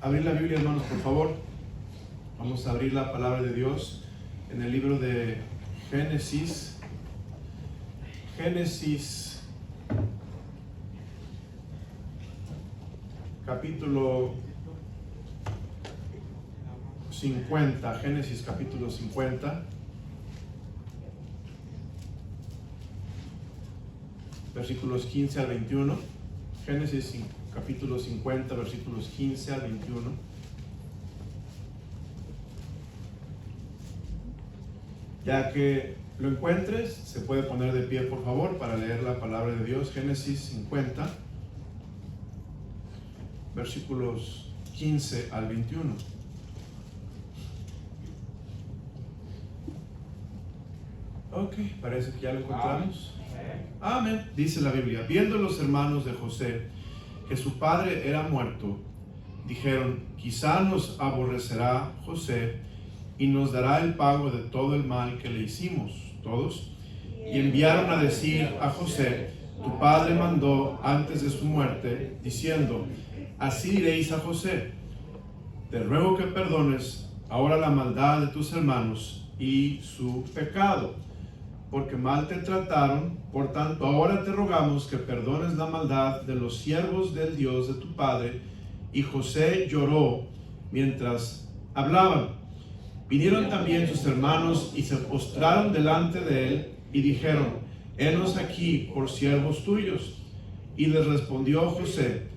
abrir la Biblia, hermanos, por favor. Vamos a abrir la palabra de Dios en el libro de Génesis. Génesis, capítulo 50. Génesis, capítulo 50. Versículos 15 al 21. Génesis capítulo 50, versículos 15 al 21. Ya que lo encuentres, se puede poner de pie, por favor, para leer la palabra de Dios. Génesis 50, versículos 15 al 21. Ok, parece que ya lo encontramos. Amén. Dice la Biblia: viendo los hermanos de José que su padre era muerto, dijeron: quizá nos aborrecerá José y nos dará el pago de todo el mal que le hicimos todos. Y enviaron a decir a José: tu padre mandó antes de su muerte, diciendo: así diréis a José, te ruego que perdones ahora la maldad de tus hermanos y su pecado, porque mal te trataron. Por tanto, ahora te rogamos que perdones la maldad de los siervos del Dios de tu padre. Y José lloró mientras hablaban. Vinieron también sus hermanos y se postraron delante de él y dijeron: henos aquí por siervos tuyos. Y les respondió José: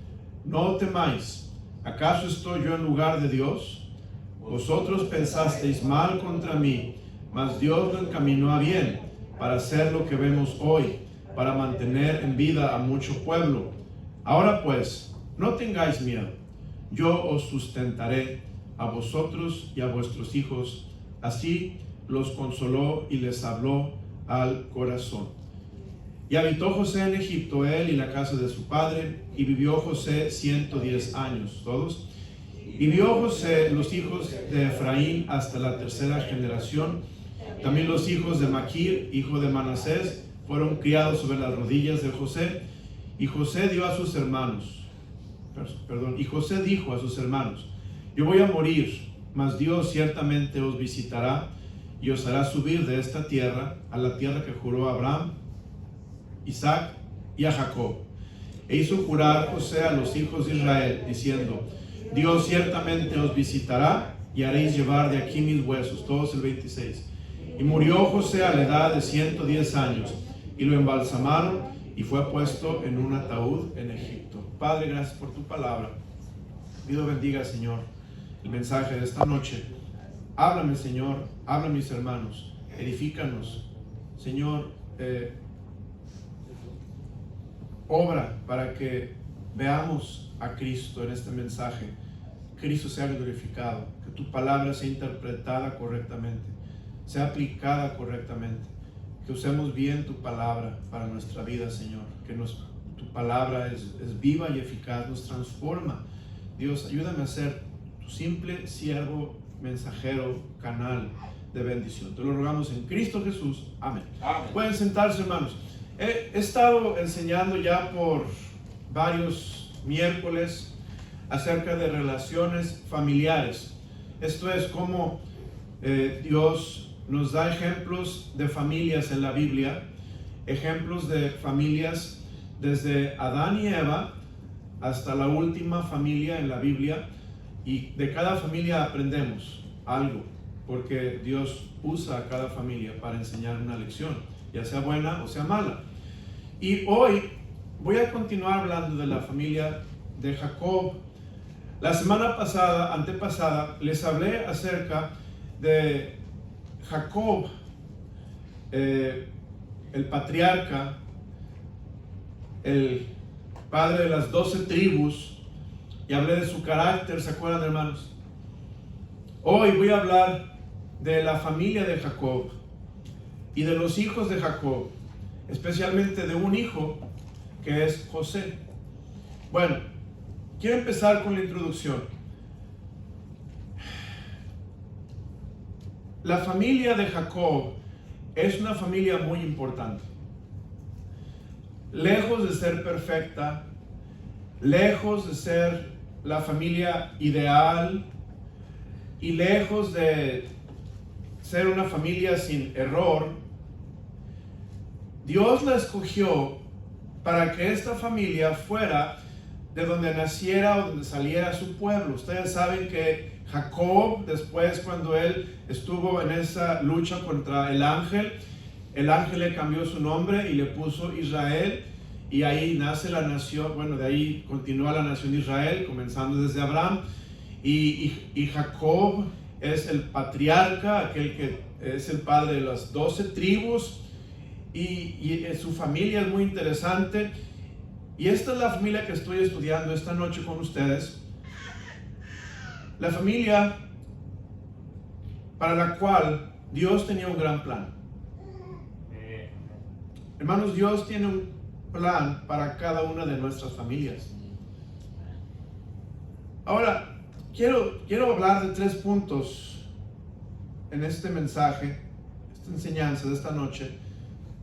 no temáis, ¿acaso estoy yo en lugar de Dios? Vosotros pensasteis mal contra mí, mas Dios lo encaminó a bien, para hacer lo que vemos hoy, para mantener en vida a mucho pueblo. Ahora pues, no tengáis miedo, yo os sustentaré a vosotros y a vuestros hijos. Así los consoló y les habló al corazón. Y habitó José en Egipto, él y la casa de su padre, y vivió José 110 años, todos. Y vio José los hijos de Efraín hasta la tercera generación. También los hijos de Maquir, hijo de Manasés, fueron criados sobre las rodillas de José. Y José dijo a sus hermanos: yo voy a morir, mas Dios ciertamente os visitará y os hará subir de esta tierra a la tierra que juró a Abraham, Isaac y a Jacob. E hizo jurar José a los hijos de Israel, diciendo: Dios ciertamente os visitará y haréis llevar de aquí mis huesos. Todos el 26. Y murió José a la edad de 110 años, y lo embalsamaron, y fue puesto en un ataúd en Egipto. Padre, gracias por tu palabra. Pido bendiga, Señor, el mensaje de esta noche. Háblame, Señor, habla a mis hermanos, edifícanos, Señor, obra para que veamos a Cristo en este mensaje. Cristo sea glorificado, que tu palabra sea interpretada correctamente, sea aplicada correctamente, que usemos bien tu palabra para nuestra vida, Señor, que tu palabra es viva y eficaz, nos transforma. Dios, ayúdame a ser tu simple siervo, mensajero, canal de bendición. Te lo rogamos en Cristo Jesús. Amén. Amén. Pueden sentarse, hermanos. He estado enseñando ya por varios miércoles acerca de relaciones familiares. Esto es cómo Dios nos da ejemplos de familias en la Biblia, ejemplos de familias desde Adán y Eva hasta la última familia en la Biblia, y de cada familia aprendemos algo, porque Dios usa a cada familia para enseñar una lección, ya sea buena o sea mala. Y hoy voy a continuar hablando de la familia de Jacob. La semana antepasada, les hablé acerca de Jacob, el patriarca, el padre de las 12 tribus, y hablé de su carácter. ¿Se acuerdan, hermanos? Hoy voy a hablar de la familia de Jacob y de los hijos de Jacob, especialmente de un hijo que es José. Bueno, quiero empezar con la introducción. La familia de Jacob es una familia muy importante. Lejos de ser perfecta, lejos de ser la familia ideal y lejos de ser una familia sin error, Dios la escogió para que esta familia fuera de donde naciera o donde saliera su pueblo. Ustedes saben que Jacob, después cuando él estuvo en esa lucha contra el ángel le cambió su nombre y le puso Israel, y ahí nace la nación. Bueno, de ahí continúa la nación de Israel, comenzando desde Abraham, y Jacob es el patriarca, aquel que es el padre de las 12 tribus, y su familia es muy interesante. Y esta es la familia que estoy estudiando esta noche con ustedes. La familia para la cual Dios tenía un gran plan. Hermanos, Dios tiene un plan para cada una de nuestras familias. Ahora, quiero hablar de 3 puntos en este mensaje, esta enseñanza de esta noche.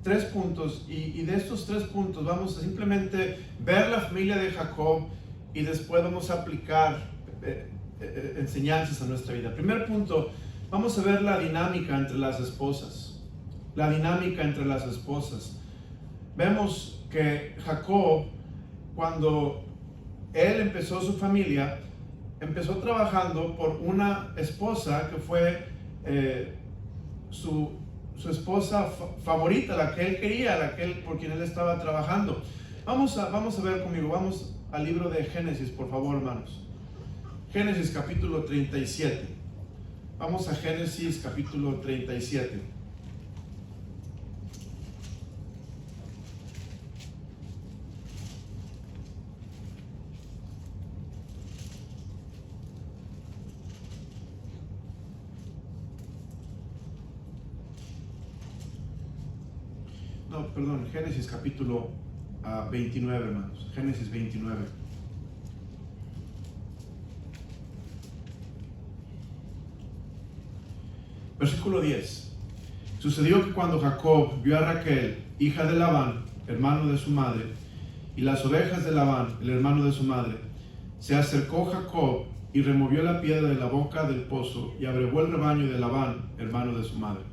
3 puntos, y de estos 3 puntos vamos a simplemente ver la familia de Jacob y después vamos a aplicar enseñanzas a nuestra vida. Primer punto, vamos a ver la dinámica entre las esposas. La dinámica entre las esposas. Vemos que Jacob, cuando él empezó su familia, empezó trabajando por una esposa que fue su esposa favorita, la que él quería, por quien él estaba trabajando. Vamos a ver conmigo, vamos al libro de Génesis, por favor, hermanos. Génesis capítulo 37. Vamos a Génesis capítulo 37. No, perdón, Génesis capítulo 29, hermanos. Génesis 29. Versículo 10. Sucedió que cuando Jacob vio a Raquel, hija de Labán, hermano de su madre, y las ovejas de Labán, el hermano de su madre, se acercó Jacob y removió la piedra de la boca del pozo y abrevó el rebaño de Labán, hermano de su madre.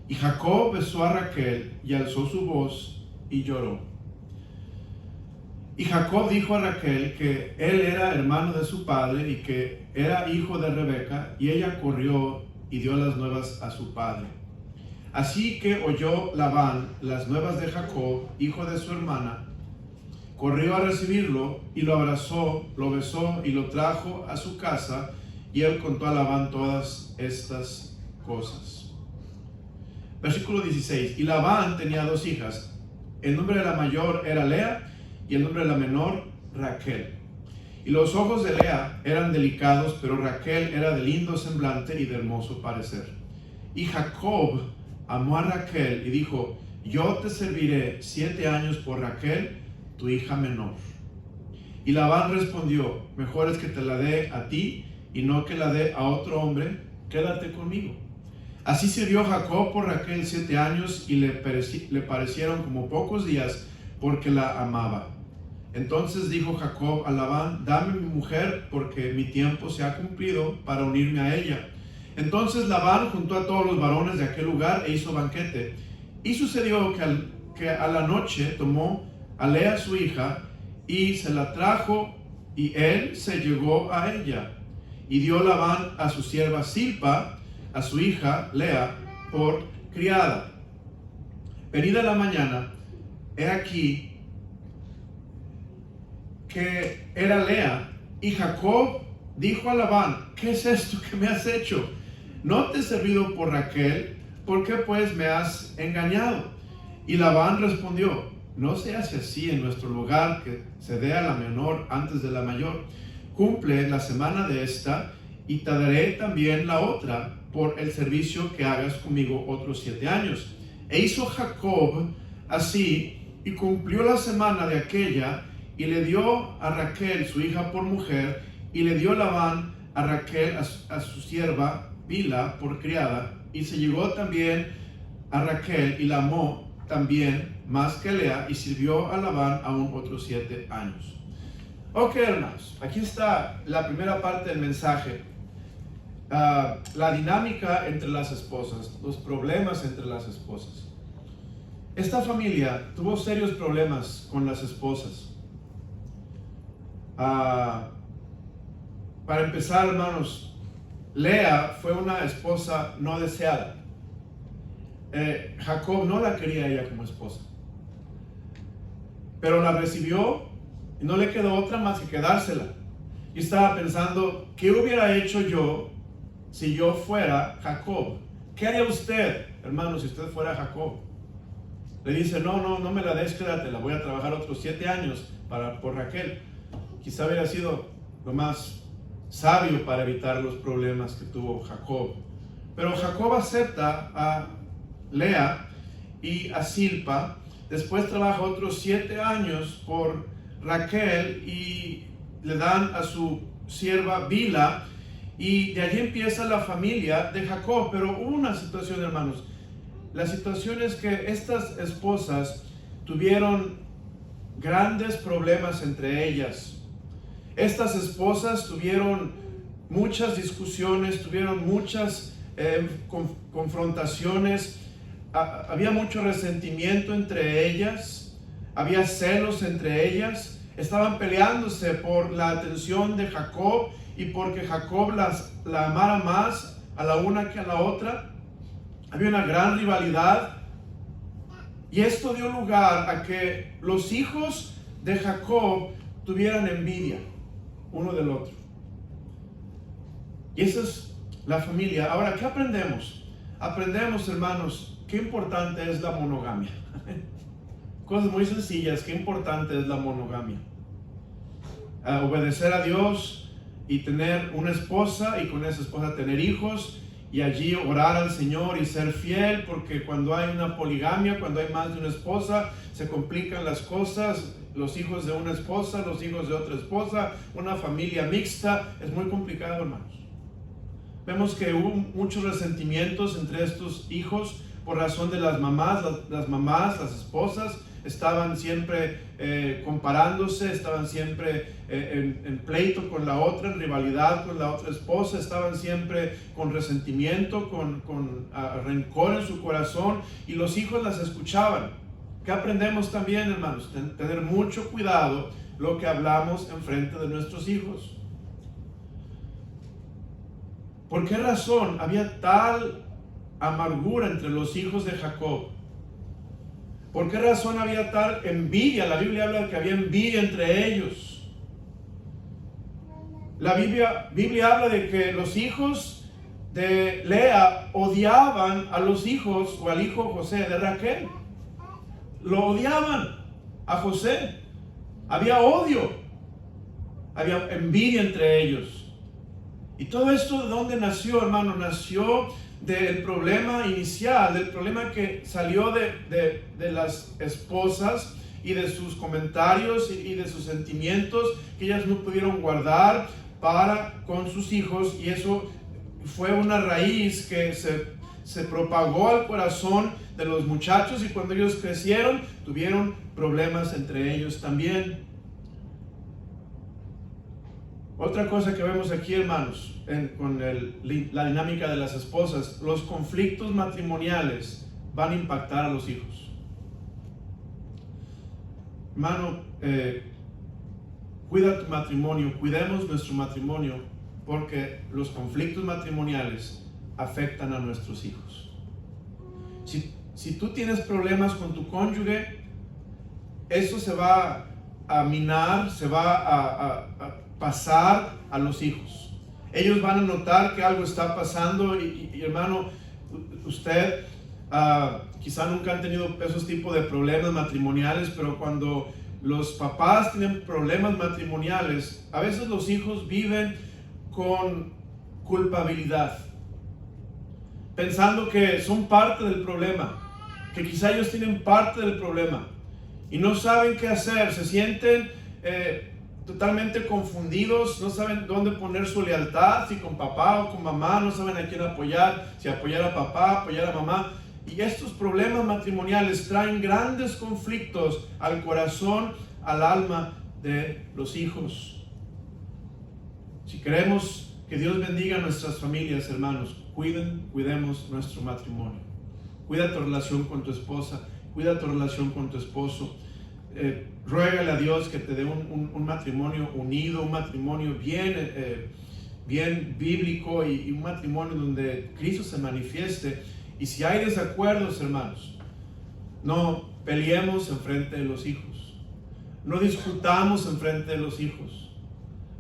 Y Jacob besó a Raquel y alzó su voz y lloró. Y Jacob dijo a Raquel que él era hermano de su padre y que era hijo de Rebeca, y ella corrió y dio las nuevas a su padre. Así que oyó Labán las nuevas de Jacob, hijo de su hermana, corrió a recibirlo y lo abrazó, lo besó y lo trajo a su casa, y él contó a Labán todas estas cosas. Versículo 16. Y Labán tenía 2 hijas. El nombre de la mayor era Lea y el nombre de la menor Raquel. Y los ojos de Lea eran delicados, pero Raquel era de lindo semblante y de hermoso parecer. Y Jacob amó a Raquel y dijo: yo te serviré 7 años por Raquel, tu hija menor. Y Labán respondió: mejor es que te la dé a ti y no que la dé a otro hombre, quédate conmigo. Así sirvió Jacob por Raquel 7 años y le parecieron como pocos días, porque la amaba. Entonces dijo Jacob a Labán: dame mi mujer, porque mi tiempo se ha cumplido para unirme a ella. Entonces Labán juntó a todos los varones de aquel lugar e hizo banquete. Y sucedió que a la noche tomó a Lea su hija y se la trajo, y él se llegó a ella. Y dio Labán a su sierva Zilpa, a su hija Lea, por criada. Venida la mañana, he aquí que era Lea, y Jacob dijo a Labán: ¿qué es esto que me has hecho? ¿No te he servido por Raquel? ¿Por qué pues me has engañado? Y Labán respondió: no se hace así en nuestro lugar, que se dé a la menor antes de la mayor. Cumple la semana de esta, y te daré también la otra por el servicio que hagas conmigo otros 7 años. E hizo Jacob así, y cumplió la semana de aquella, y le dio a Raquel su hija por mujer, y le dio Labán a Raquel a su sierva Bila por criada, y se llegó también a Raquel y la amó también más que Lea, y sirvió a Labán aún otros 7 años. Ok, hermanos, aquí está la primera parte del mensaje. La dinámica entre las esposas, los problemas entre las esposas. Esta familia tuvo serios problemas con las esposas. Para empezar, hermanos, Lea fue una esposa no deseada. Jacob no la quería ella como esposa, pero la recibió y no le quedó otra más que quedársela. Y estaba pensando, ¿qué hubiera hecho yo si yo fuera Jacob? ¿Qué haría usted, hermano, si usted fuera Jacob? Le dice, no me la des, quédate, la voy a trabajar otros 7 años por Raquel. Quizá hubiera sido lo más sabio para evitar los problemas que tuvo Jacob. Pero Jacob acepta a Lea y a Zilpa. Después trabaja otros 7 años por Raquel y le dan a su sierva Bila, y de allí empieza la familia de Jacob. Pero hubo una situación, hermanos. La situación es que estas esposas tuvieron grandes problemas entre ellas. Estas esposas tuvieron muchas discusiones, tuvieron muchas confrontaciones. Había mucho resentimiento entre ellas, había celos entre ellas. Estaban peleándose por la atención de Jacob y porque Jacob la amara más a la una que a la otra. Había una gran rivalidad, y esto dio lugar a que los hijos de Jacob tuvieran envidia uno del otro. Y esa es la familia. Ahora, ¿qué aprendemos? Aprendemos, hermanos, qué importante es la monogamia. Cosas muy sencillas, qué importante es la monogamia. Obedecer a Dios y tener una esposa, y con esa esposa tener hijos, y allí orar al Señor y ser fiel, porque cuando hay una poligamia, cuando hay más de una esposa, se complican las cosas. Los hijos de una esposa, los hijos de otra esposa, una familia mixta, es muy complicado, hermanos. Vemos que hubo muchos resentimientos entre estos hijos por razón de las mamás. Las esposas estaban siempre comparándose, estaban siempre en pleito con la otra, en rivalidad con la otra esposa, estaban siempre con resentimiento, con rencor en su corazón, y los hijos las escuchaban. ¿Qué aprendemos también, hermanos? Tener mucho cuidado lo que hablamos en frente de nuestros hijos. ¿Por qué razón había tal amargura entre los hijos de Jacob? ¿Por qué razón había tal envidia? La Biblia habla de que había envidia entre ellos. La Biblia habla de que los hijos de Lea odiaban a los hijos, o al hijo José de Raquel. Lo odiaban a José. Había odio, había envidia entre ellos. Y todo esto, ¿de dónde nació, hermano? Nació del problema inicial, del problema que salió de las esposas y de sus comentarios y de sus sentimientos que ellas no pudieron guardar para con sus hijos, y eso fue una raíz que se propagó al corazón de los muchachos, y cuando ellos crecieron tuvieron problemas entre ellos también. Otra cosa que vemos aquí, hermanos, con la dinámica de las esposas: los conflictos matrimoniales van a impactar a los hijos. Hermano, cuida tu matrimonio, cuidemos nuestro matrimonio, porque los conflictos matrimoniales afectan a nuestros hijos. Si tú tienes problemas con tu cónyuge, eso se va a minar, se va a pasar a los hijos. Ellos van a notar que algo está pasando, y hermano, usted quizá nunca han tenido esos tipos de problemas matrimoniales, pero cuando los papás tienen problemas matrimoniales, a veces los hijos viven con culpabilidad, pensando que son parte del problema, que quizá ellos tienen parte del problema y no saben qué hacer, se sienten totalmente confundidos, no saben dónde poner su lealtad, si con papá o con mamá, no saben a quién apoyar, si apoyar a papá, apoyar a mamá. Y estos problemas matrimoniales traen grandes conflictos al corazón, al alma de los hijos. Si queremos que Dios bendiga a nuestras familias, hermanos, cuidemos nuestro matrimonio. Cuida tu relación con tu esposa, cuida tu relación con tu esposo. Ruégale a Dios que te dé un matrimonio unido, un matrimonio bien bíblico y un matrimonio donde Cristo se manifieste. Y si hay desacuerdos, hermanos, no peleemos enfrente de los hijos, no discutamos enfrente de los hijos,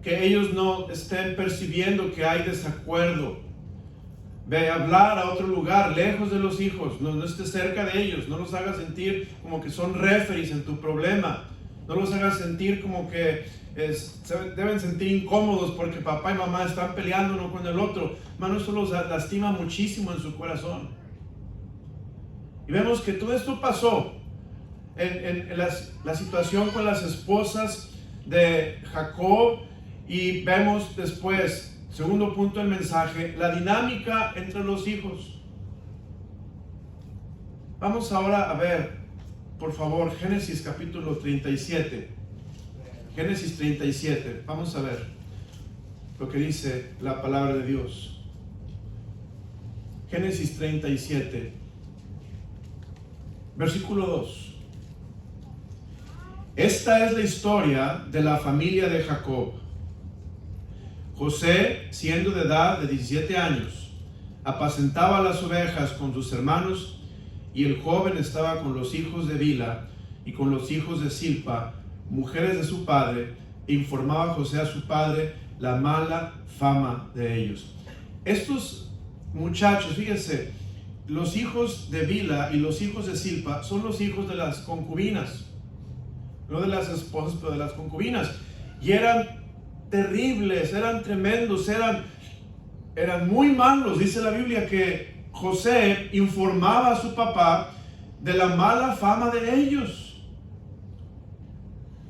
que ellos no estén percibiendo que hay desacuerdo. Ve a hablar a otro lugar, lejos de los hijos, no estés cerca de ellos, no los hagas sentir como que son referees en tu problema, no los hagas sentir como que se deben sentir incómodos porque papá y mamá están peleando uno con el otro. Hermano, eso los lastima muchísimo en su corazón. Y vemos que todo esto pasó en la situación con las esposas de Jacob, y vemos después, segundo punto del mensaje, la dinámica entre los hijos. Vamos ahora a ver, por favor, Génesis capítulo 37. Génesis 37, vamos a ver lo que dice la palabra de Dios. Génesis 37, versículo 2. Esta es la historia de la familia de Jacob. José, siendo de edad de 17 años, apacentaba las ovejas con sus hermanos, y el joven estaba con los hijos de Bilha y con los hijos de Silpa, mujeres de su padre, e informaba José a su padre la mala fama de ellos. Estos muchachos, fíjense, los hijos de Bilha y los hijos de Silpa son los hijos de las concubinas, no de las esposas, pero de las concubinas, y eran terribles, eran tremendos, eran muy malos. Dice la Biblia que José informaba a su papá de la mala fama de ellos.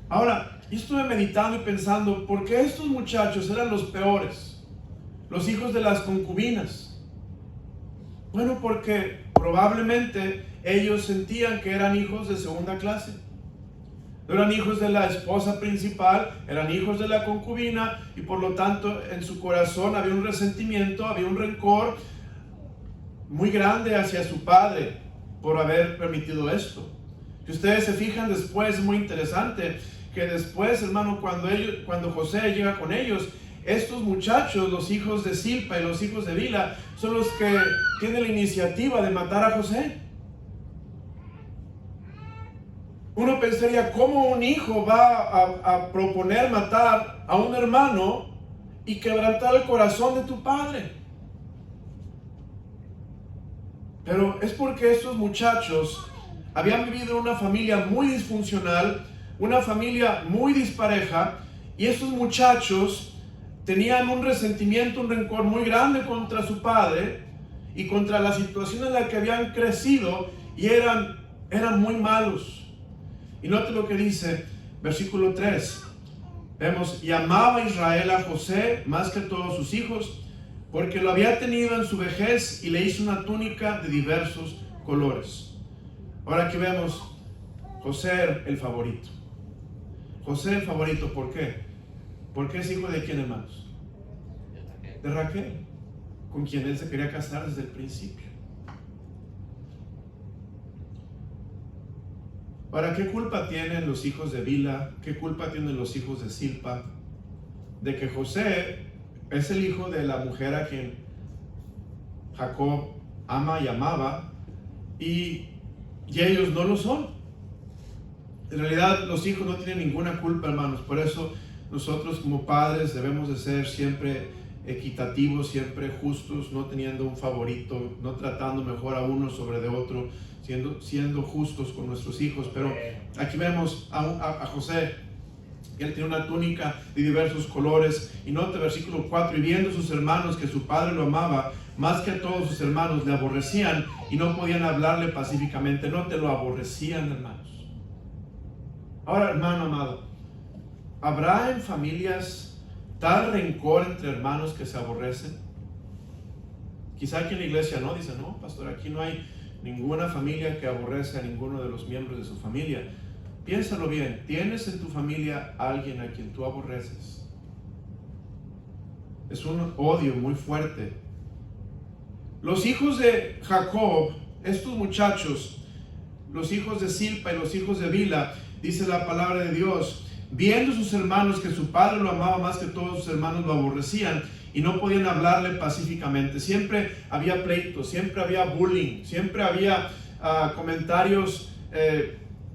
Ahora, yo estuve meditando y pensando, ¿por qué estos muchachos eran los peores? Los hijos de las concubinas. Bueno, porque probablemente ellos sentían que eran hijos de segunda clase. No eran hijos de la esposa principal, eran hijos de la concubina, y por lo tanto en su corazón había un resentimiento, había un rencor muy grande hacia su padre por haber permitido esto. Si ustedes se fijan después, es muy interesante que después, hermano, cuando José llega con ellos, estos muchachos, los hijos de Silpa y los hijos de Bilha, son los que tienen la iniciativa de matar a José. Uno pensaría, ¿cómo un hijo va a proponer matar a un hermano y quebrantar el corazón de tu padre? Pero es porque estos muchachos habían vivido en una familia muy disfuncional, una familia muy dispareja, y estos muchachos tenían un resentimiento, un rencor muy grande contra su padre y contra la situación en la que habían crecido, y eran muy malos. Y note lo que dice, versículo 3. Vemos, y amaba Israel a José más que a todos sus hijos, porque lo había tenido en su vejez y le hizo una túnica de diversos colores. Ahora aquí vemos José el favorito. José el favorito, ¿por qué? Porque es hijo de quién, hermanos? De Raquel, con quien él se quería casar desde el principio. Ahora, ¿qué culpa tienen los hijos de Bilha? ¿Qué culpa tienen los hijos de Silpa de que José es el hijo de la mujer a quien Jacob ama y amaba, y ellos no lo son? En realidad, los hijos no tienen ninguna culpa, hermanos. Por eso nosotros como padres debemos de ser siempre equitativos, siempre justos, no teniendo un favorito, no tratando mejor a uno sobre de otro, siendo justos con nuestros hijos. Pero aquí vemos a José, que él tiene una túnica de diversos colores, y nota versículo 4, y viendo sus hermanos que su padre lo amaba más que a todos sus hermanos, le aborrecían y no podían hablarle pacíficamente. No te lo aborrecían, hermanos. Ahora, hermano amado, ¿habrá en familias tal rencor entre hermanos que se aborrecen? Quizá aquí en la iglesia no, dice, no, pastor, aquí no hay ninguna familia que aborrece a ninguno de los miembros de su familia. Piénsalo bien. ¿Tienes en tu familia alguien a quien tú aborreces? Es un odio muy fuerte. Los hijos de Jacob, estos muchachos, los hijos de Silpa y los hijos de Bila, dice la palabra de Dios, viendo sus hermanos que su padre lo amaba más que todos sus hermanos, lo aborrecían y no podían hablarle pacíficamente. Siempre había pleitos, siempre había bullying, siempre había comentarios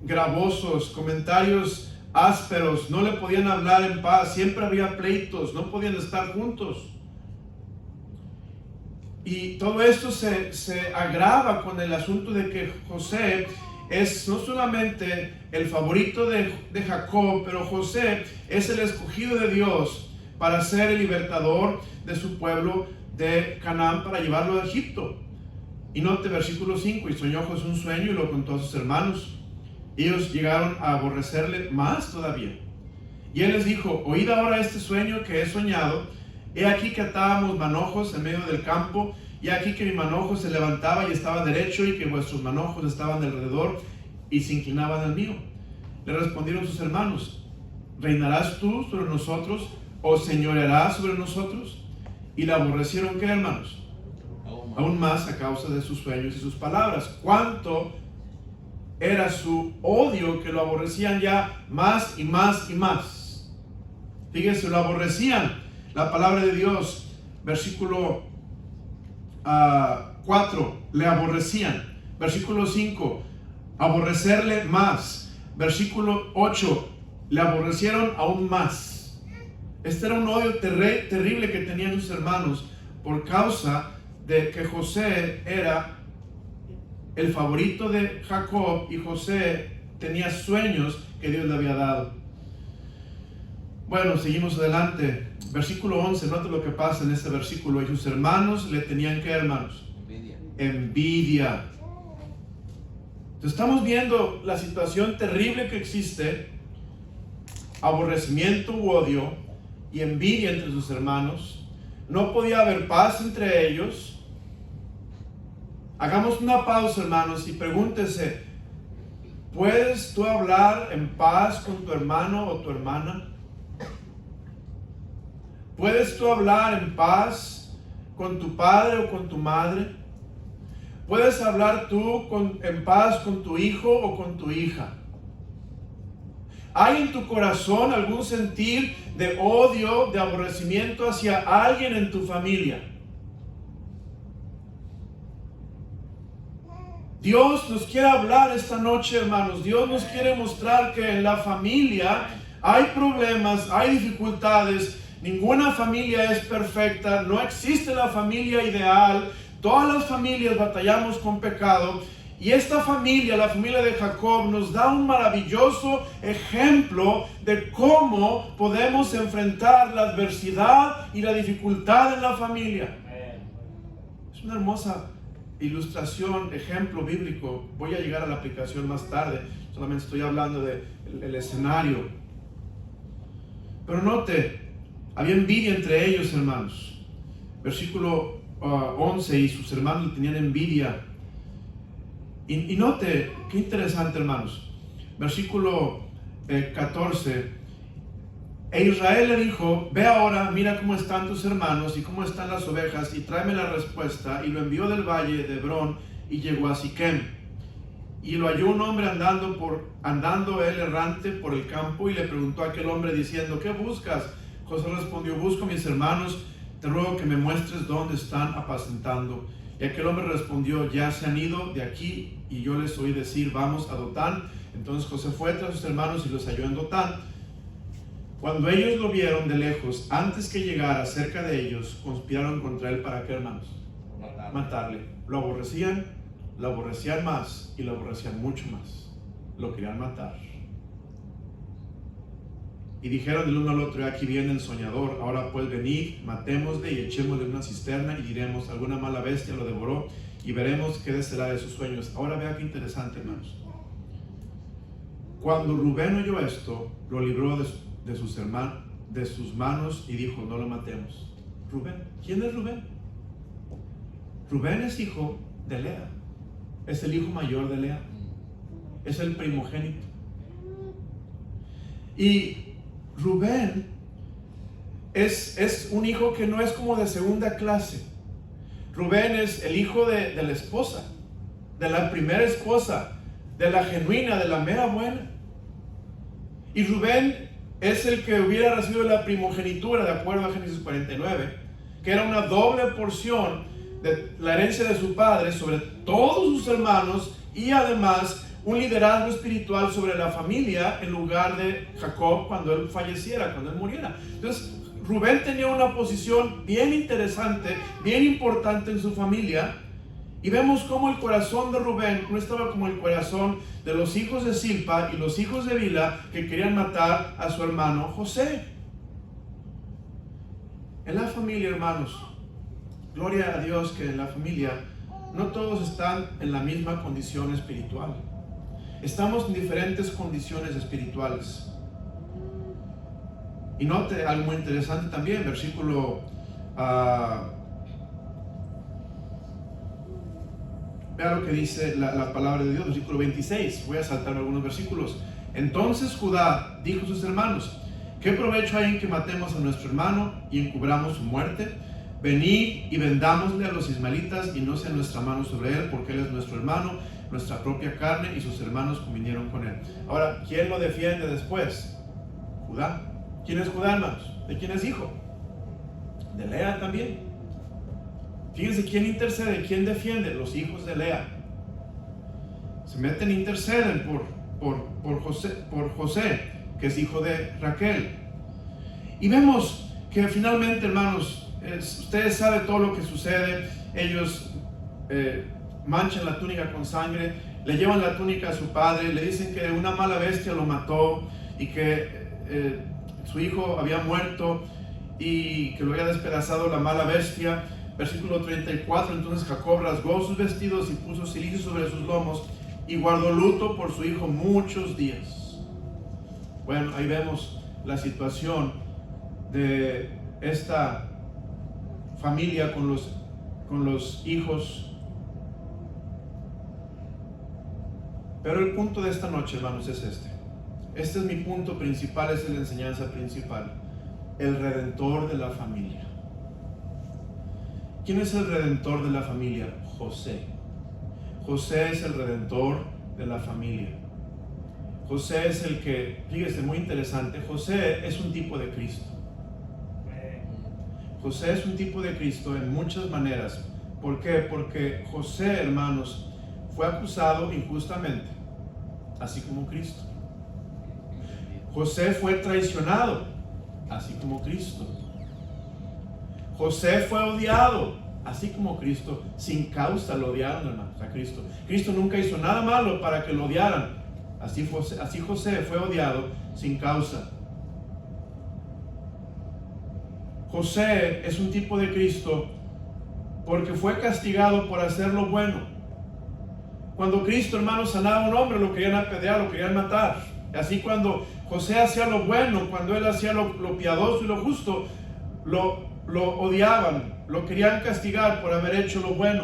gravosos, comentarios ásperos, no le podían hablar en paz, siempre había pleitos, no podían estar juntos. Y todo esto se agrava con el asunto de que José es no solamente el favorito de Jacob, pero José es el escogido de Dios para ser el libertador de su pueblo de Canaán, para llevarlo a Egipto. Y note versículo 5, y soñó José un sueño y lo contó a sus hermanos. Ellos llegaron a aborrecerle más todavía. Y él les dijo, oíd ahora este sueño que he soñado. He aquí que atábamos manojos en medio del campo, y aquí que mi manojo se levantaba y estaba derecho, y que vuestros manojos estaban alrededor y se inclinaban al mío. Le respondieron sus hermanos, ¿reinarás tú sobre nosotros o señorearás sobre nosotros? Y le aborrecieron, ¿qué, hermanos? Aún más a causa de sus sueños y sus palabras. ¿Cuánto era su odio que lo aborrecían ya más y más y más? Fíjense, lo aborrecían. La palabra de Dios, versículo 4, le aborrecían. Versículo 5, aborrecerle más. Versículo 8, le aborrecieron aún más. Este era un odio terrible que tenían sus hermanos por causa de que José era el favorito de Jacob y José tenía sueños que Dios le había dado. Bueno, seguimos adelante. Versículo 11, note lo que pasa en este versículo. Y sus hermanos le tenían, ¿qué, hermanos? Envidia. Entonces, estamos viendo la situación terrible que existe, aborrecimiento u odio y envidia entre sus hermanos. No podía haber paz entre ellos. Hagamos una pausa, hermanos, y pregúntese, ¿puedes tú hablar en paz con tu hermano o tu hermana? ¿Puedes tú hablar en paz con tu padre o con tu madre? ¿Puedes hablar tú en paz con tu hijo o con tu hija? ¿Hay en tu corazón algún sentir de odio, de aborrecimiento hacia alguien en tu familia? Dios nos quiere hablar esta noche, hermanos. Dios nos quiere mostrar que en la familia hay problemas, hay dificultades. Ninguna familia es perfecta, no existe la familia ideal. Todas las familias batallamos con pecado. Y esta familia, la familia de Jacob, nos da un maravilloso ejemplo de cómo podemos enfrentar la adversidad y la dificultad en la familia. Es una hermosa ilustración, ejemplo bíblico. Voy a llegar a la aplicación más tarde. Solamente estoy hablando del escenario. Pero note, había envidia entre ellos, hermanos. Versículo 11, y sus hermanos le tenían envidia. Y note, qué interesante, hermanos. Versículo 14. E Israel le dijo, ve ahora, mira cómo están tus hermanos y cómo están las ovejas, y tráeme la respuesta. Y lo envió del valle de Hebrón y llegó a Siquem. Y lo halló un hombre andando él errante por el campo, y le preguntó a aquel hombre diciendo, ¿qué buscas? José respondió, busco a mis hermanos, te ruego que me muestres dónde están apacentando. Y aquel hombre respondió, ya se han ido de aquí, y yo les oí decir, vamos a Dotán. Entonces José fue tras sus hermanos y los halló en Dotán. Cuando ellos lo vieron de lejos, antes que llegara cerca de ellos, conspiraron contra él para, ¿qué, hermanos? Matarle. Lo aborrecían más, y lo aborrecían mucho más. Lo querían matar. Y dijeron el uno al otro, aquí viene el soñador. Ahora pues venid, matémosle y echémosle una cisterna, y diremos, alguna mala bestia lo devoró, y veremos qué será de sus sueños. Ahora vea qué interesante, hermanos. Cuando Rubén oyó esto, lo libró de sus manos, y dijo, no lo matemos. Rubén, ¿quién es Rubén? Rubén es hijo de Lea. Es el hijo mayor de Lea. Es el primogénito. Y Rubén es un hijo que no es como de segunda clase. Rubén es el hijo de la esposa, de la primera esposa, de la genuina, de la mera buena. Y Rubén es el que hubiera recibido la primogenitura, de acuerdo a Génesis 49, que era una doble porción de la herencia de su padre sobre todos sus hermanos, y además un liderazgo espiritual sobre la familia en lugar de Jacob cuando él falleciera, cuando él muriera. Entonces Rubén tenía una posición bien interesante, bien importante en su familia, y vemos cómo el corazón de Rubén no estaba como el corazón de los hijos de Zilpa y los hijos de Bilha, que querían matar a su hermano José. En la familia, hermanos, gloria a Dios que en la familia no todos están en la misma condición espiritual. Estamos en diferentes condiciones espirituales. Y note algo muy interesante también, versículo vea lo que dice la palabra de Dios, versículo 26. Voy a saltar algunos versículos. Entonces Judá dijo a sus hermanos: ¿qué provecho hay en que matemos a nuestro hermano y encubramos su muerte? Venid y vendámosle a los ismaelitas, y no sea nuestra mano sobre él, porque él es nuestro hermano, nuestra propia carne, y sus hermanos convinieron con él. Ahora, ¿quién lo defiende después? Judá. ¿Quién es Judá, hermanos? ¿De quién es hijo? De Lea también. Fíjense quién intercede, quién defiende. Los hijos de Lea. Se meten e interceden por José, que es hijo de Raquel. Y vemos que finalmente, hermanos, ustedes saben todo lo que sucede. Ellos manchan la túnica con sangre, le llevan la túnica a su padre, le dicen que una mala bestia lo mató y que su hijo había muerto y que lo había despedazado la mala bestia. Versículo 34, entonces Jacob rasgó sus vestidos y puso cilicio sobre sus lomos y guardó luto por su hijo muchos días. Bueno, ahí vemos la situación de esta familia con los hijos. Pero el punto de esta noche, hermanos, es este. Este es mi punto principal, esta es la enseñanza principal. El redentor de la familia. ¿Quién es el redentor de la familia? José. José es el redentor de la familia. José es el que, fíjese, muy interesante, José es un tipo de Cristo. José es un tipo de Cristo en muchas maneras. ¿Por qué? Porque José, hermanos, fue acusado injustamente, así como Cristo. José fue traicionado, así como Cristo. José fue odiado, así como Cristo. Sin causa lo odiaron, hermanos, a Cristo. Cristo nunca hizo nada malo para que lo odiaran. Así José fue odiado sin causa. José es un tipo de Cristo porque fue castigado por hacer lo bueno. Cuando Cristo, hermanos, sanaba a un hombre, lo querían apedrear, lo querían matar. Así cuando José hacía lo bueno, cuando él hacía lo piadoso y lo justo, lo odiaban, lo querían castigar por haber hecho lo bueno.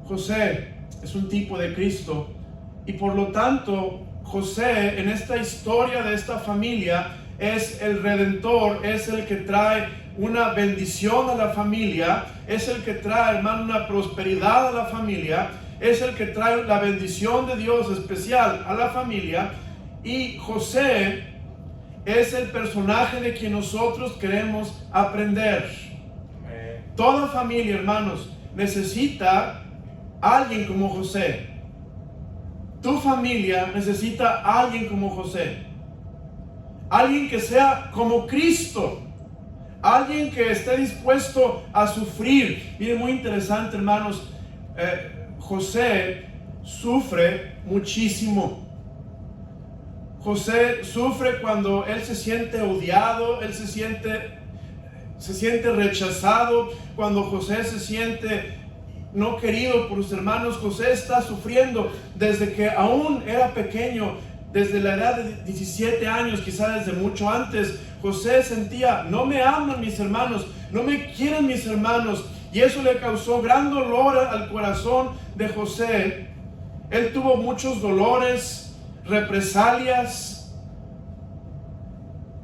José es un tipo de Cristo y por lo tanto José en esta historia de esta familia es el redentor, es el que trae una bendición a la familia, es el que trae, hermano, una prosperidad a la familia, es el que trae la bendición de Dios especial a la familia. Y José es el personaje de quien nosotros queremos aprender. Toda familia, hermanos, necesita a alguien como José. Tu familia necesita a alguien como José. Alguien que sea como Cristo. Alguien que esté dispuesto a sufrir. Miren, muy interesante, hermanos. José sufre muchísimo. José sufre cuando él se siente odiado, él se siente rechazado, cuando José se siente no querido por sus hermanos. José está sufriendo desde que aún era pequeño, desde la edad de 17 años, quizá desde mucho antes. José sentía, no me aman mis hermanos, no me quieren mis hermanos, y eso le causó gran dolor al corazón de José. Él tuvo muchos dolores represalias.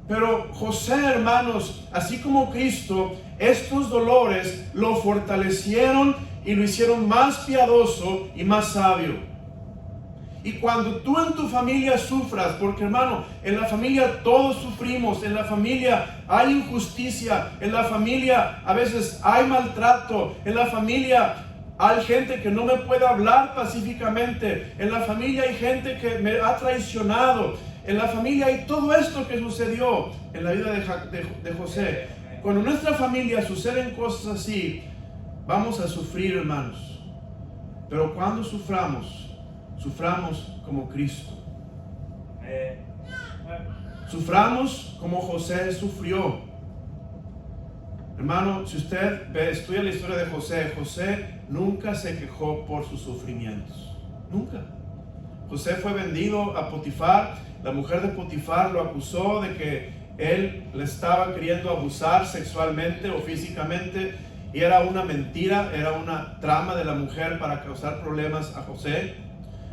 Pero José, hermanos, así como Cristo, estos dolores lo fortalecieron y lo hicieron más piadoso y más sabio. Y cuando tú en tu familia sufras, porque hermano, en la familia todos sufrimos, en la familia hay injusticia, en la familia a veces hay maltrato, en la familia hay gente que no me puede hablar pacíficamente, en la familia hay gente que me ha traicionado, en la familia hay todo esto que sucedió en la vida de José. Cuando en nuestra familia suceden cosas así, vamos a sufrir, hermanos. Pero cuando suframos como Cristo. Suframos como José sufrió. Hermano, si usted estudia la historia de José, José nunca se quejó por sus sufrimientos. Nunca. José fue vendido a Potifar. La mujer de Potifar lo acusó de que él le estaba queriendo abusar sexualmente o físicamente. Y era una mentira, era una trama de la mujer para causar problemas a José.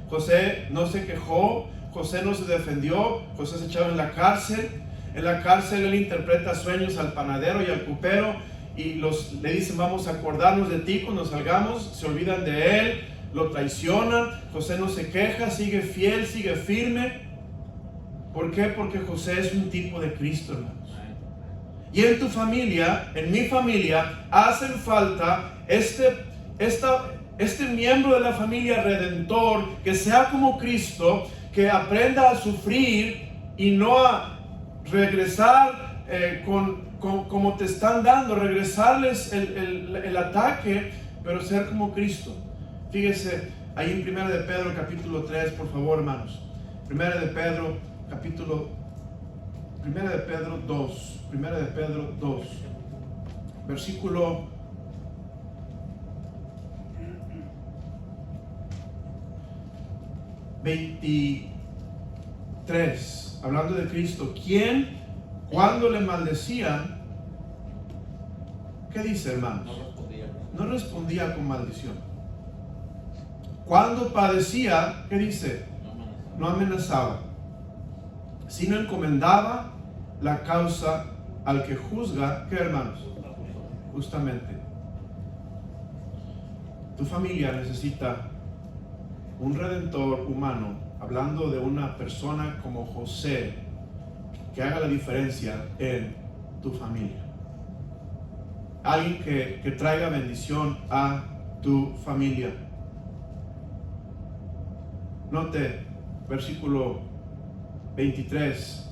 José no se quejó, José no se defendió, José se echaba en la cárcel. En la cárcel él interpreta sueños al panadero y al copero y le dicen: vamos a acordarnos de ti cuando salgamos. Se olvidan de él, lo traicionan. José no se queja, sigue fiel, sigue firme. ¿Por qué? Porque José es un tipo de Cristo, hermanos. Y en tu familia, en mi familia, hacen falta este miembro de la familia redentor, que sea como Cristo, que aprenda a sufrir y no a regresar como te están dando, regresarles el ataque, pero ser como Cristo. Fíjese ahí en 1 de Pedro capítulo 3, por favor, hermanos. 1 de Pedro 2, versículo 23, hablando de Cristo, quien cuando le maldecían, ¿qué dice, hermanos? No respondía con maldición. Cuando padecía, ¿qué dice? No amenazaba, sino encomendaba la causa al que juzga. ¿Qué, hermanos? Justamente. Tu familia necesita un redentor humano, hablando de una persona como José, que haga la diferencia en tu familia. Alguien que traiga bendición a tu familia. Note, versículo 23.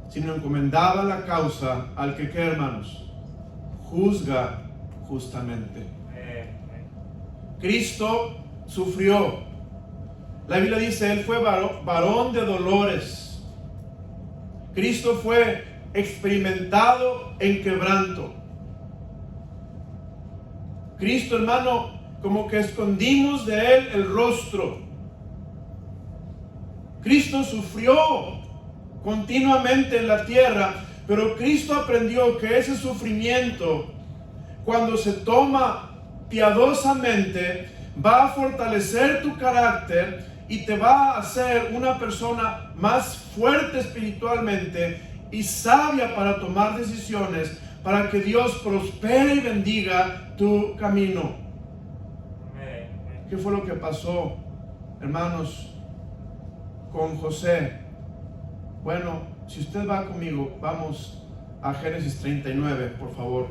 Sino encomendaba la causa al que, ¿qué, hermanos? Juzga justamente. Cristo sufrió. La Biblia dice: Él fue varón de dolores. Cristo fue experimentado en quebranto. Cristo, hermano, como que escondimos de Él el rostro. Cristo sufrió continuamente en la tierra, pero Cristo aprendió que ese sufrimiento, cuando se toma piadosamente, va a fortalecer tu carácter y te va a hacer una persona más fuerte espiritualmente y sabia para tomar decisiones, para que Dios prospere y bendiga tu camino. ¿Qué fue lo que pasó, hermanos, con José? Bueno, si usted va conmigo, vamos a Génesis 39, por favor.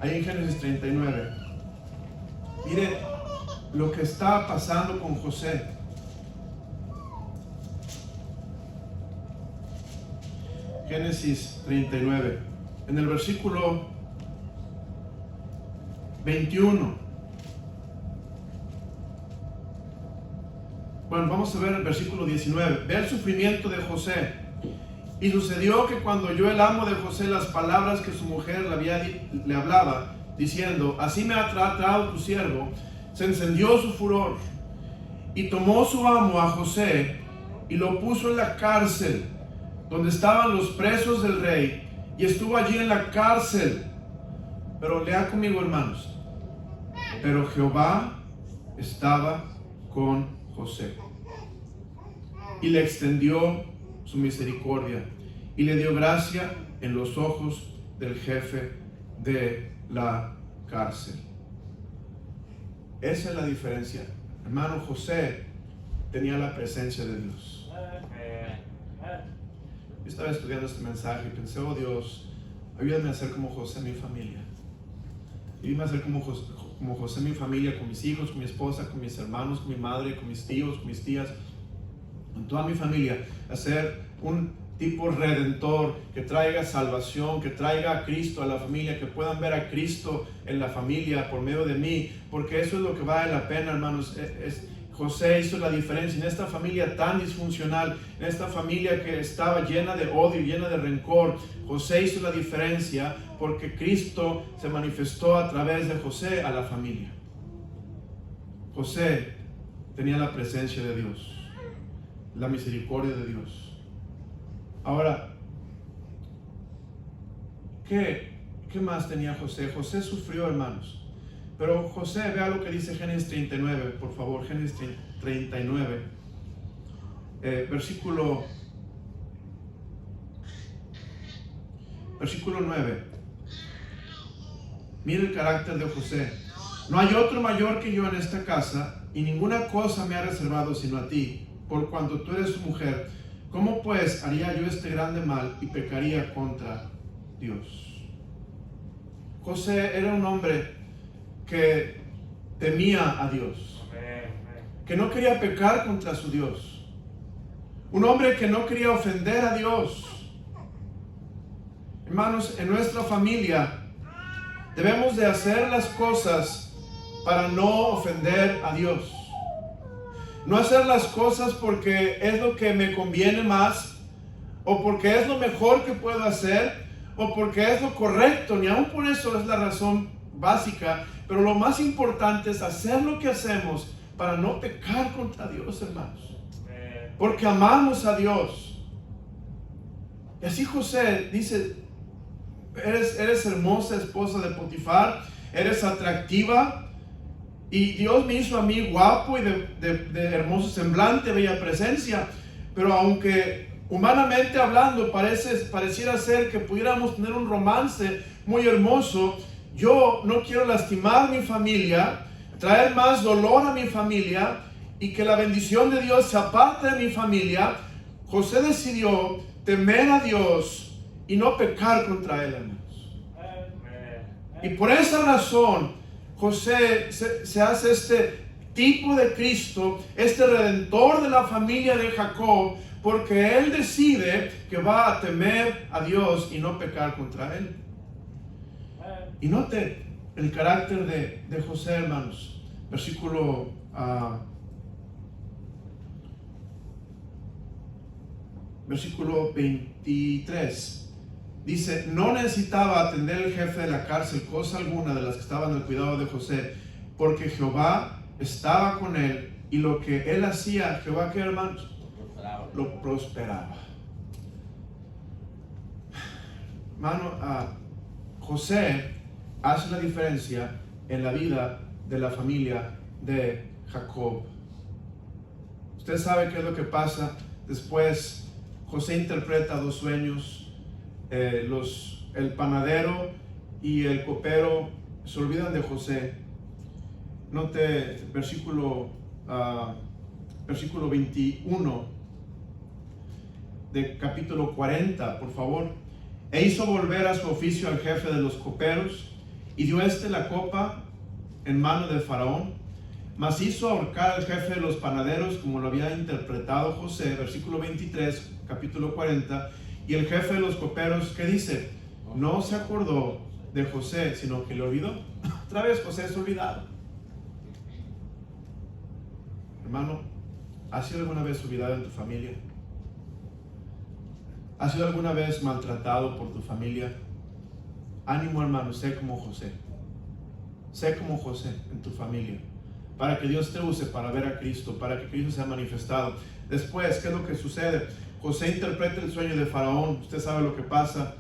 Ahí en Génesis 39. Mire lo que está pasando con José. Génesis 39, en el versículo 21. Bueno, vamos a ver el versículo 19. Ve el sufrimiento de José. Y sucedió que cuando oyó el amo de José las palabras que su mujer le hablaba, diciendo: así me ha tratado tu siervo, se encendió su furor. Y tomó su amo a José y lo puso en la cárcel, donde estaban los presos del rey, y estuvo allí en la cárcel. Pero lea conmigo, hermanos. Pero Jehová estaba con José. y le extendió su misericordia y le dio gracia en los ojos del jefe de la cárcel. Esa es la diferencia. Hermano, José tenía la presencia de Dios. Yo estaba estudiando este mensaje y pensé, oh Dios, ayúdame a ser como José en mi familia. Ayúdame a ser como José en mi familia, con mis hijos, con mi esposa, con mis hermanos, con mi madre, con mis tíos, con mis tías, con toda mi familia. A ser un tipo redentor que traiga salvación, que traiga a Cristo a la familia, que puedan ver a Cristo en la familia por medio de mí, porque eso es lo que vale la pena, hermanos. José hizo la diferencia en esta familia tan disfuncional, en esta familia que estaba llena de odio, llena de rencor. José hizo la diferencia porque Cristo se manifestó a través de José a la familia. José tenía la presencia de Dios, la misericordia de Dios. Ahora, ¿qué más tenía José? José sufrió, hermanos. Pero José, vea lo que dice Génesis 39, por favor, Génesis 39, versículo 9. Mira el carácter de José. No hay otro mayor que yo en esta casa, y ninguna cosa me ha reservado sino a ti, por cuanto tú eres su mujer. ¿Cómo pues haría yo este grande mal y pecaría contra Dios? José era un hombre que temía a Dios, que no quería pecar contra su Dios, un hombre que no quería ofender a Dios. Hermanos, en nuestra familia debemos de hacer las cosas para no ofender a Dios. No hacer las cosas porque es lo que me conviene más, o porque es lo mejor que puedo hacer, o porque es lo correcto. Ni aun por eso es la razón básica, pero lo más importante es hacer lo que hacemos para no pecar contra Dios, hermanos, porque amamos a Dios. Y así José dice: eres hermosa esposa de Potifar, eres atractiva, y Dios me hizo a mí guapo y de hermoso semblante, bella presencia, pero aunque humanamente hablando pareciera ser que pudiéramos tener un romance muy hermoso, yo no quiero lastimar mi familia, traer más dolor a mi familia y que la bendición de Dios se aparte de mi familia. José decidió temer a Dios y no pecar contra él, hermanos. Y por esa razón José se hace este tipo de Cristo, este redentor de la familia de Jacob, porque él decide que va a temer a Dios y no pecar contra él. Y note el carácter de José, hermanos. Versículo 23. Dice: no necesitaba atender el jefe de la cárcel cosa alguna de las que estaban al cuidado de José, porque Jehová estaba con él, y lo que él hacía, Jehová, ¿qué, hermanos? Lo prosperaba. Hermano, José hace la diferencia en la vida de la familia de Jacob. Usted sabe qué es lo que pasa después. José interpreta dos sueños. El panadero y el copero se olvidan de José. Note versículo 21 de capítulo 40, por favor. E hizo volver a su oficio al jefe de los coperos, y dio la copa en mano de Faraón, mas hizo ahorcar al jefe de los panaderos como lo había interpretado José. Versículo 23, capítulo 40. Y el jefe de los coperos, ¿qué dice? No se acordó de José, sino que le olvidó. Otra vez José es olvidado. Hermano, ¿has sido alguna vez olvidado en tu familia? ¿Has sido alguna vez maltratado por tu familia? Ánimo, hermano, sé como José. Sé como José en tu familia, para que Dios te use para ver a Cristo, para que Cristo sea manifestado. Después, ¿qué es lo que sucede? José interpreta el sueño de Faraón. Usted sabe lo que pasa.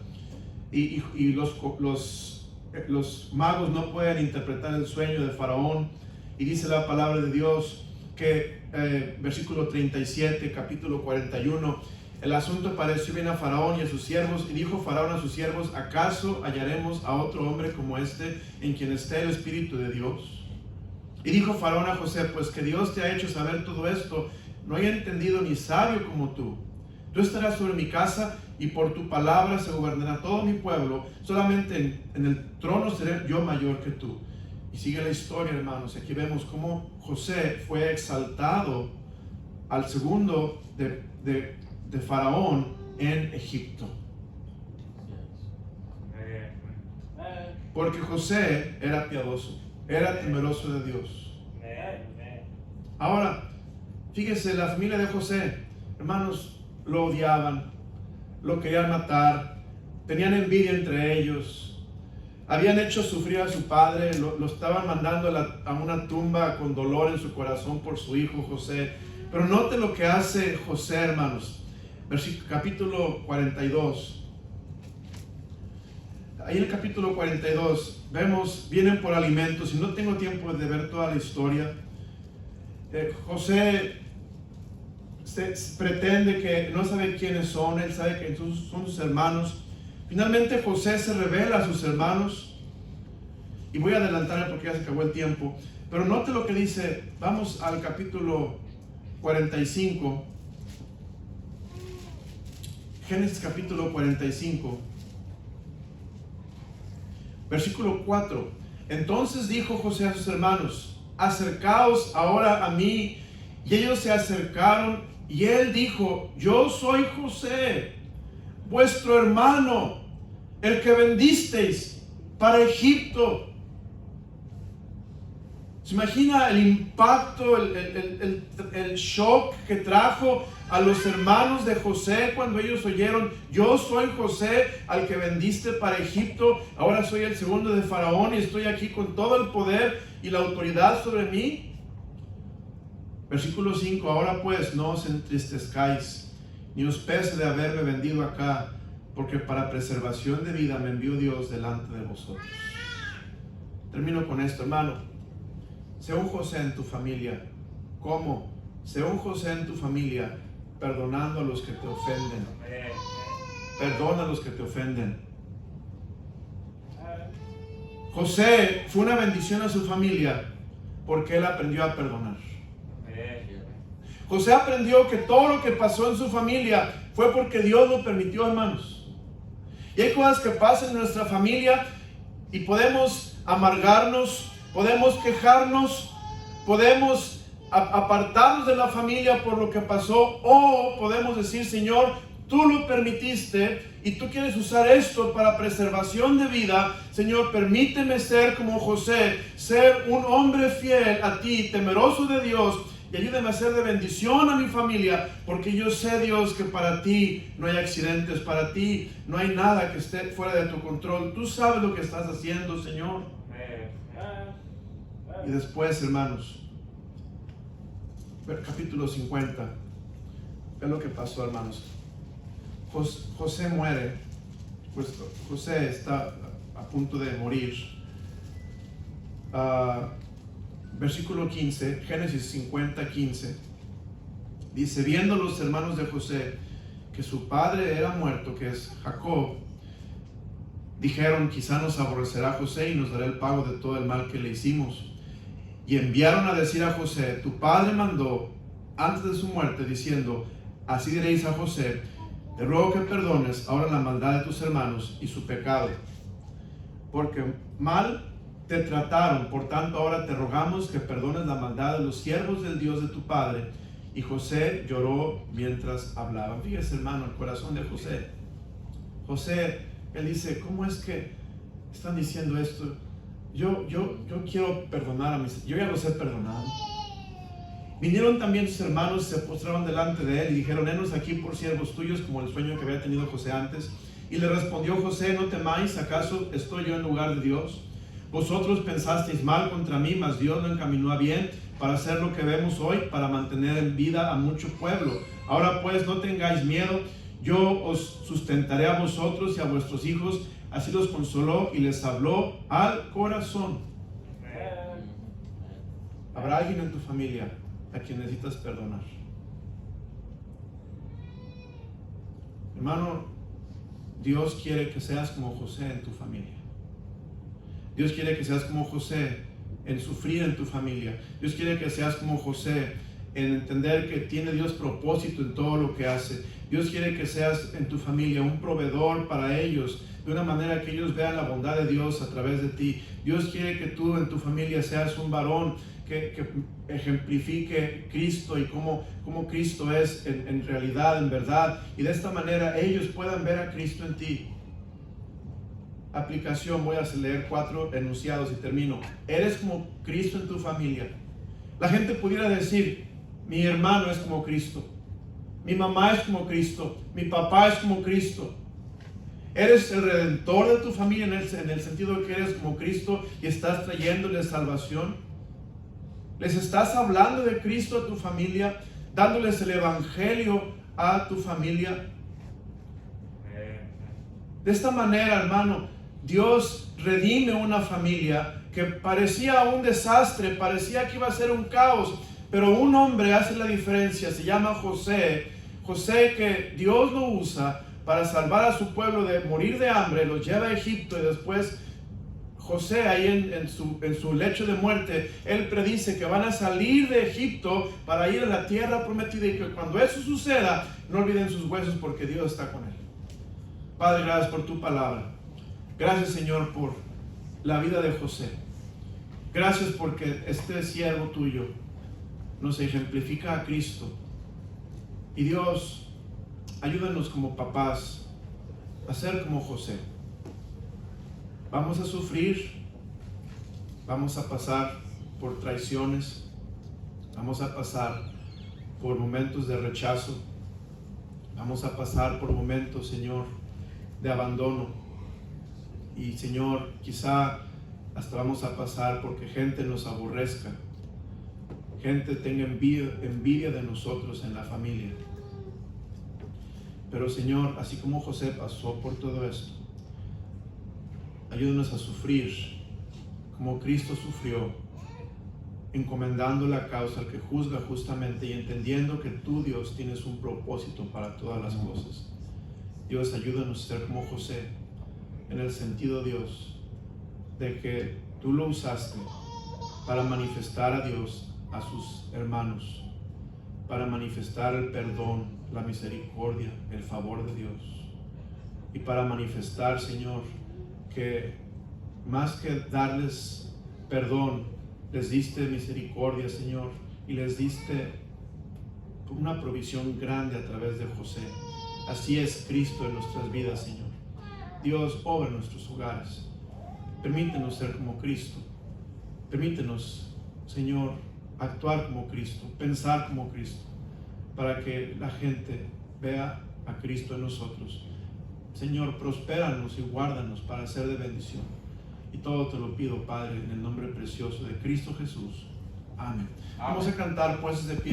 Y los magos no pueden interpretar el sueño de Faraón. Y dice la palabra de Dios que versículo 37, capítulo 41, el asunto pareció bien a Faraón y a sus siervos, y dijo Faraón a sus siervos: ¿acaso hallaremos a otro hombre como este en quien esté el Espíritu de Dios? Y dijo Faraón a José: pues que Dios te ha hecho saber todo esto, no hay entendido ni sabio como tú. Tú estarás sobre mi casa, y por tu palabra se gobernará todo mi pueblo. Solamente en el trono seré yo mayor que tú. Y sigue la historia, hermanos. Aquí vemos cómo José fue exaltado al segundo de Faraón en Egipto. Porque José era piadoso, era temeroso de Dios. Ahora, fíjese, la familia de José, hermanos, lo odiaban, lo querían matar, tenían envidia entre ellos, habían hecho sufrir a su padre, lo estaban mandando a una tumba con dolor en su corazón por su hijo José. Pero note lo que hace José, hermanos. Capítulo 42. Ahí en el capítulo 42 vemos, vienen por alimentos, y no tengo tiempo de ver toda la historia. José pretende que no sabe quiénes son, él sabe que son sus hermanos. Finalmente José se revela a sus hermanos, y voy a adelantarme porque ya se acabó el tiempo, pero note lo que dice. Vamos al capítulo 45, Génesis capítulo 45, versículo 4. Entonces dijo José a sus hermanos: acercaos ahora a mí. Y ellos se acercaron, y él dijo: yo soy José, vuestro hermano, el que vendisteis para Egipto. ¿Se imagina el impacto, el shock que trajo a los hermanos de José cuando ellos oyeron: yo soy José, al que vendiste para Egipto, ahora soy el segundo de Faraón y estoy aquí con todo el poder y la autoridad sobre mí? Versículo 5. Ahora pues no os entristezcáis, ni os pese de haberme vendido acá, porque para preservación de vida me envió Dios delante de vosotros. Termino con esto, hermano. Sea un José en tu familia. ¿Cómo? Sea un José en tu familia, perdonando a los que te ofenden. Perdona a los que te ofenden. José fue una bendición a su familia porque él aprendió a perdonar. José aprendió que todo lo que pasó en su familia fue porque Dios lo permitió, hermanos. Y hay cosas que pasan en nuestra familia y podemos amargarnos, podemos quejarnos, podemos apartarnos de la familia por lo que pasó, o podemos decir: Señor, tú lo permitiste y tú quieres usar esto para preservación de vida. Señor, permíteme ser como José, ser un hombre fiel a ti, temeroso de Dios, y ayúdame a ser de bendición a mi familia, porque yo sé, Dios, que para ti no hay accidentes, para ti no hay nada que esté fuera de tu control. Tú sabes lo que estás haciendo, Señor. Y después, hermanos, capítulo 50, es lo que pasó, hermanos. José muere, pues José está a punto de morir. Versículo 15, Génesis 50, 15, dice: viendo los hermanos de José que su padre era muerto, que es Jacob, dijeron: quizá nos aborrecerá José y nos dará el pago de todo el mal que le hicimos. Y enviaron a decir a José: tu padre mandó antes de su muerte, diciendo: así diréis a José, te ruego que perdones ahora la maldad de tus hermanos y su pecado, porque mal te trataron. Por tanto, ahora te rogamos que perdones la maldad de los siervos del Dios de tu padre. Y José lloró mientras hablaba. Fíjese, hermano, el corazón de José. José, él dice: ¿cómo es que están diciendo esto? Yo quiero perdonar a mis... Yo ya los he perdonado. Vinieron también sus hermanos, se postraron delante de él y dijeron: henos aquí por siervos tuyos, como el sueño que había tenido José antes. Y le respondió José: no temáis, ¿acaso estoy yo en lugar de Dios? Vosotros pensasteis mal contra mí, mas Dios lo encaminó a bien para hacer lo que vemos hoy, para mantener en vida a mucho pueblo. Ahora pues no tengáis miedo, yo os sustentaré a vosotros y a vuestros hijos. Así los consoló y les habló al corazón. ¿Habrá alguien en tu familia a quien necesitas perdonar. Hermano, Dios quiere que seas como José en tu familia. Dios quiere que seas como José en sufrir en tu familia. Dios quiere que seas como José en entender que tiene Dios propósito en todo lo que hace. Dios quiere que seas en tu familia un proveedor para ellos, de una manera que ellos vean la bondad de Dios a través de ti. Dios quiere que tú en tu familia seas un varón que ejemplifique Cristo y cómo Cristo es en realidad, en verdad. Y de esta manera ellos puedan ver a Cristo en ti. Aplicación, voy a leer 4 enunciados y termino. Eres como Cristo en tu familia. La gente pudiera decir, mi hermano es como Cristo, mi mamá es como Cristo, mi papá es como Cristo. Eres el redentor de tu familia en el sentido de que eres como Cristo y estás trayéndoles salvación. Les estás hablando de Cristo a tu familia, dándoles el evangelio a tu familia. De esta manera, hermano, Dios redime una familia que parecía un desastre, parecía que iba a ser un caos, pero un hombre hace la diferencia. Se llama José. José, que Dios lo usa para salvar a su pueblo de morir de hambre, los lleva a Egipto, y después José, ahí en su lecho de muerte, él predice que van a salir de Egipto para ir a la tierra prometida, y que cuando eso suceda, no olviden sus huesos porque Dios está con él. Padre, gracias por tu palabra. Gracias, Señor, por la vida de José. Gracias porque este siervo tuyo nos ejemplifica a Cristo. Y Dios, ayúdanos como papás a ser como José. Vamos a sufrir, vamos a pasar por traiciones, vamos a pasar por momentos de rechazo, vamos a pasar por momentos, Señor, de abandono. Y Señor, quizá hasta vamos a pasar porque gente nos aborrezca, gente tenga envidia de nosotros en la familia. Pero Señor, así como José pasó por todo esto, ayúdanos a sufrir como Cristo sufrió, encomendando la causa al que juzga justamente y entendiendo que tú, Dios, tienes un propósito para todas las cosas. Dios, ayúdanos a ser como José, en el sentido, Dios, de que tú lo usaste para manifestar a Dios a sus hermanos, para manifestar el perdón, la misericordia, el favor de Dios, y para manifestar, Señor, que más que darles perdón, les diste misericordia, Señor, y les diste una provisión grande a través de José. Así es Cristo en nuestras vidas, Señor. Dios, obra en nuestros hogares. Permítenos ser como Cristo. Permítenos, Señor, actuar como Cristo, pensar como Cristo, para que la gente vea a Cristo en nosotros. Señor, prospéranos y guárdanos para ser de bendición. Y todo te lo pido, Padre, en el nombre precioso de Cristo Jesús. Amén. Vamos a cantar, pues, de pie.